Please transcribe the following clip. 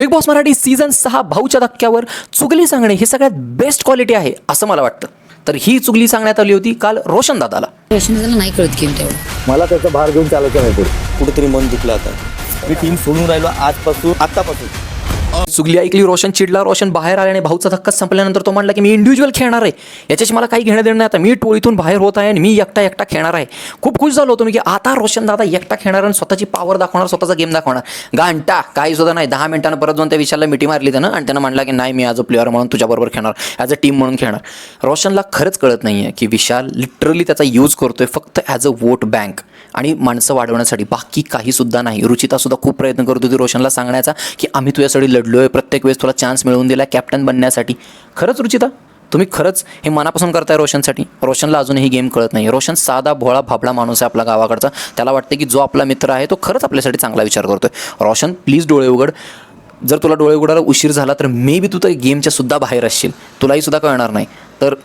Big boss Marathi season 6 भाऊच्या धक्क्यावर चुगली सांगणे ही सगळ्यात बेस्ट क्वालिटी आहे असं मला वाटतं. तर ही चुगली सांगण्यात आली होती काल रोशन दादाला. रोशन दादाला नाही कळत गेम तेवढं. मला त्याचा भार घेऊन चालायचं नाही पुढे. कुठेतरी मन दुखलं आता. मी टीम सोडून राहिलो आत्तापासून. चुगली ऐकली, रोशन चिडला, रोशन बाहेर आले आणि भाऊचा धक्का संपल्यानंतर तो म्हणला की मी इंडिव्हिज्युअल खेळणार आहे, याच्याशी मला काही घेणं देणं नाही, आता मी टोळीतून बाहेर होत आहे आणि मी एकटा खेळणार आहे. खूप खुश झालो होतो मी की आता रोशन दादा एकटा खेळणार आणि स्वतःची पॉवर दाखवणार, स्वतःचा गेम दाखवणार. घंटा काही सुद्धा नाही, 10 मिनिटांना परत जाऊन त्या विशालला मिठी मारली त्यानं आणि त्यानं म्हणला की नाही मी ॲज अ प्लेअर म्हणून तुझ्याबरोबर खेळणार, ॲज अ टीम म्हणून खेळणार. रोशनला खरंच कळत नाही आहे की विशाल लिटरली त्याचा यूज करतोय फक्त ॲज अ वोट बँक आणि माणसं वाढवण्यासाठी, बाकी काही सुद्धा नाही. रुचितासुद्धा खूप प्रयत्न करत होती रोशनला सांगण्याचा की आम्ही तुझ्यासाठी लढलोय, प्रत्येक वेळेस तुला चान्स मिळवून दिला कॅप्टन बनण्यासाठी. खरंच रुचिता तुम्ही खरंच हे मनापासून करताय रोशनसाठी? रोशनला अजूनही गेम कळत नाही. रोशन साधा भोळा भाबडा माणूस आहे आपला गावाकडचा. त्याला वाटतं की जो आपला मित्र आहे तो खरंच आपल्यासाठी चांगला विचार करतोय. रोशन प्लीज डोळे उघड. जर तुला डोळे उघडायला उशीर झाला तर मे बी तू तर गेमच्या सुद्धा बाहेर असशील, तुलाही सुद्धा कळणार नाही.